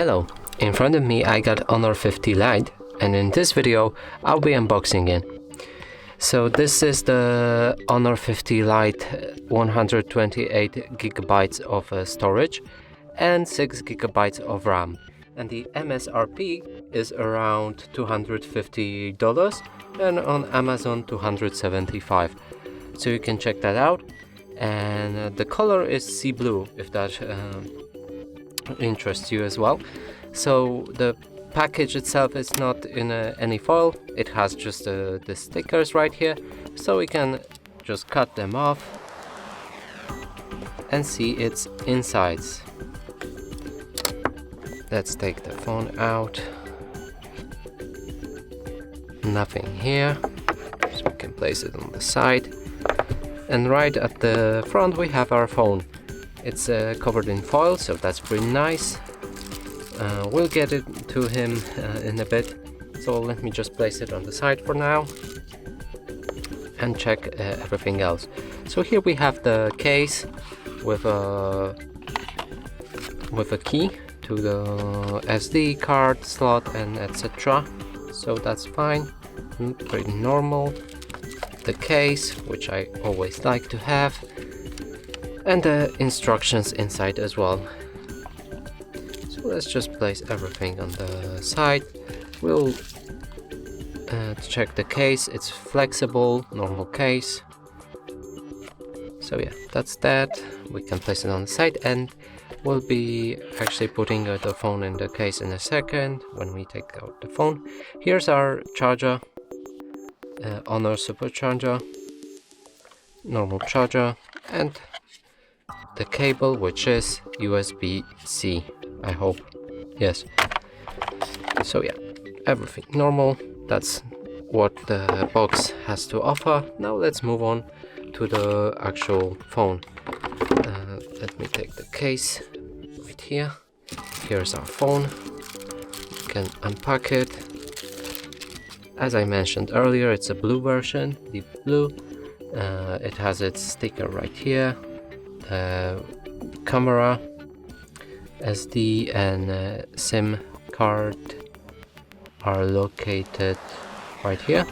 Hello, in front of me I got Honor 50 Lite, and in this video I'll be unboxing it. So this is the Honor 50 Lite 128 gigabytes of storage and 6 gigabytes of RAM, and the MSRP is around $250 and on Amazon $275, so you can check that out. And the color is sea blue, if that interests you as well. So the package itself is not in any foil, it has just the stickers right here, so we can just cut them off and see its insides. Let's take the phone out. Nothing here, so we can place it on the side. And right at the front we have our phone. It's covered in foil, so that's pretty nice. We'll get it to him in a bit, so let me just place it on the side for now and check everything else. So here we have the case with a key to the SD card slot and etc. So that's fine, pretty normal. The case, which I always like to have, and the instructions inside as well. So let's just place everything on the side. We'll check the case. It's flexible, normal case. So yeah, that's that. We can place it on the side, and we'll be actually putting the phone in the case in a second when we take out the phone. Here's our charger, Honor supercharger, normal charger, and the cable, which is USB-C, I hope. Yes. So yeah, everything normal. That's what the box has to offer. Now let's move on to the actual phone. Let me take the case right here. Here's our phone. You can unpack it. As I mentioned earlier, it's a blue version, deep blue. It has its sticker right here. Camera, SD and SIM card are located right here.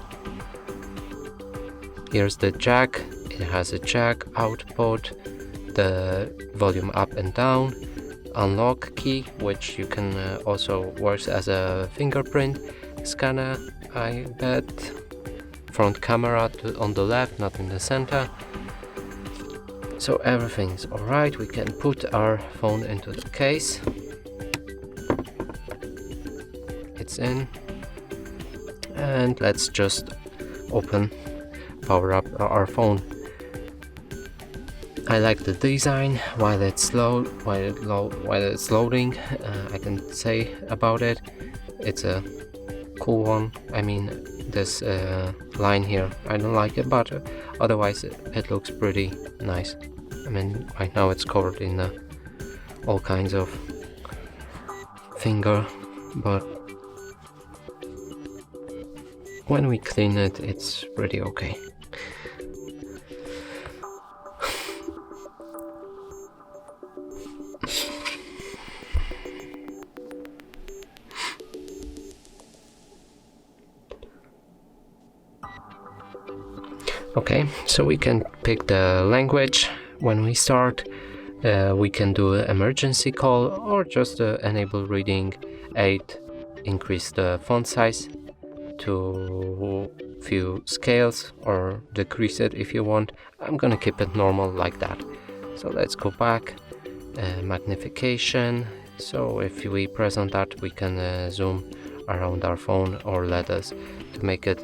Here's the jack. It has a jack output, the volume up and down, unlock key, which you can also works as a fingerprint scanner, I bet. Front camera on the left, not in the center. So everything's alright. We can put our phone into the case. It's in. And let's just power up our phone. I like the design while it's loading. I can say about it, it's a cool one. I mean, this line here, I don't like it, but otherwise it looks pretty nice. I mean, right now it's covered in all kinds of finger, but when we clean it, it's pretty okay. Okay, so we can pick the language. When we start, we can do an emergency call or just enable reading 8, increase the font size to few scales or decrease it if you want. I'm gonna keep it normal like that. So let's go back, magnification. So if we press on that, we can zoom around our phone or letters to make it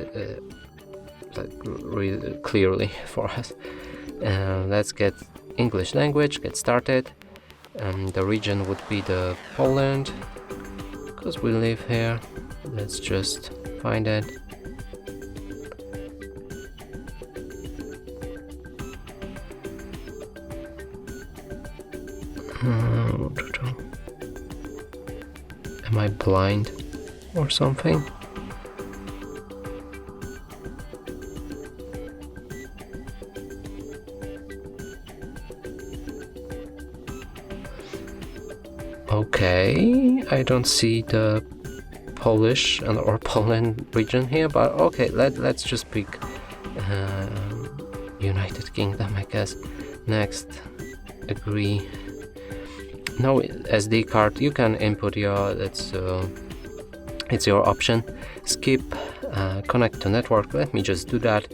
really clearly for us. Let's get English language, get started. The region would be the Poland, because we live here. Let's just find it. Am I blind or something? Okay, I don't see the Polish or Poland region here, but okay, let's just pick United Kingdom, I guess. Next, agree. No SD card, you can input your, it's your option. Skip, connect to network, let me just do that.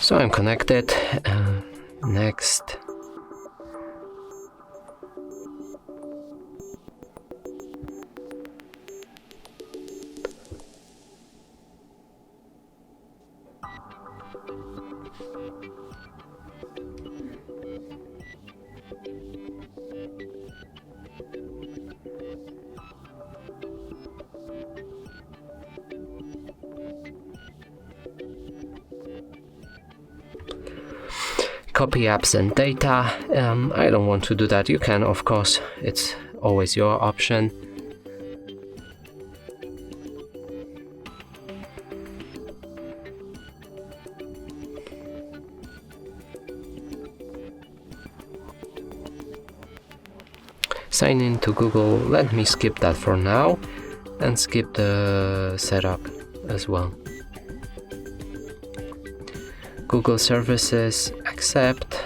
So I'm connected. Next. Copy apps and data. I don't want to do that. You can, of course, it's always your option. Sign in to Google. Let me skip that for now and skip the setup as well. Google services, accept.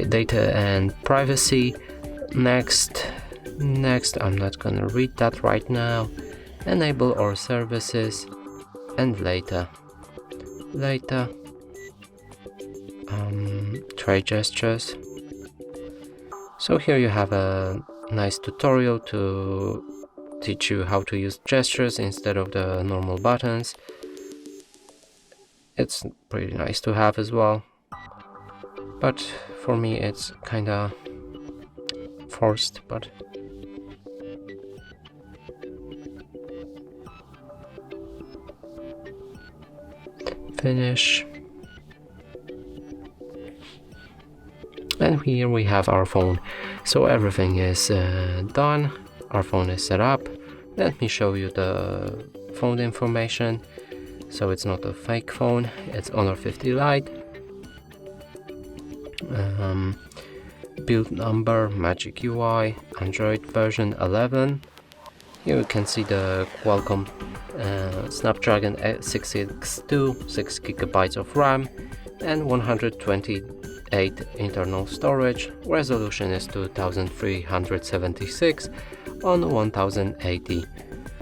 Data and privacy. Next, I'm not gonna read that right now. Enable all services and later. Try gestures. So here you have a nice tutorial to teach you how to use gestures instead of the normal buttons. It's pretty nice to have as well, but for me it's kinda forced. But finish. And here we have our phone. So everything is done. Our phone is set up. Let me show you the phone information. So it's not a fake phone, it's Honor 50 Lite. Build number, Magic UI, Android version 11. Here you can see the Qualcomm Snapdragon 662, 6 GB of RAM and 128 internal storage. Resolution is 2376 on 1080.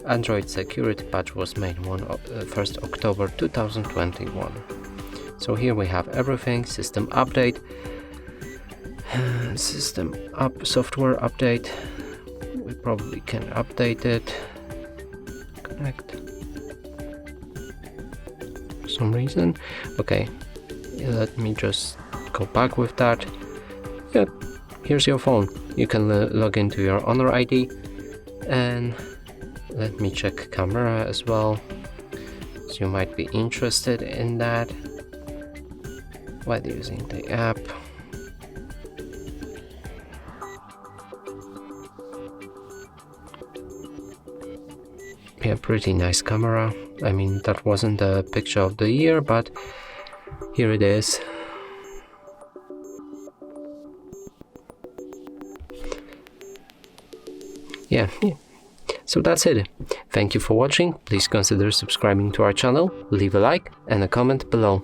Android security patch was made 1st October 2021. So here we have everything. System update, software update. We probably can update it. Connect. For some reason. Okay, let me just go back with that. Yeah, here's your phone. You can log into your Honor ID, and let me check camera as well, so you might be interested in that while using the app. Yeah, pretty nice camera. I mean, that wasn't the picture of the year, but here it is. Yeah. So that's it. Thank you for watching. Please consider subscribing to our channel, leave a like and a comment below.